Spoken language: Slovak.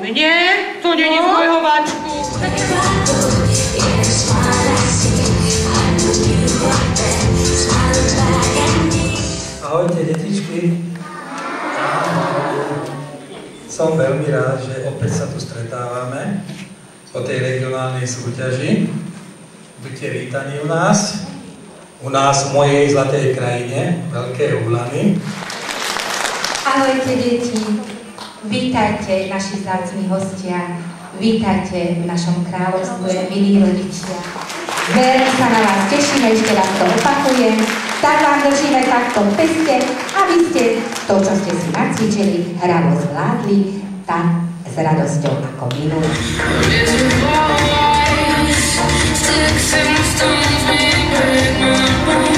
Nie, to nie jest mojho váčku. Ahojte, detičky. Som veľmi rád, že opäť sa tu stretávame po tej regionálnej súťaži. Buďte vítaní u nás v mojej zlatej krajine, Veľké Úlany. Ahojte, deti. Vítajte, naši vzácni hostia. Vítajte v našom kráľovstve, milí rodičia. Veľmi sa na vás tešíme, ešte raz to opakujem. Tak vám držíme takto v peste, aby ste to, čo ste si nacvičili, hravo zvládli, tak s radosťou ako minulý. Sticks and stones may break my bones.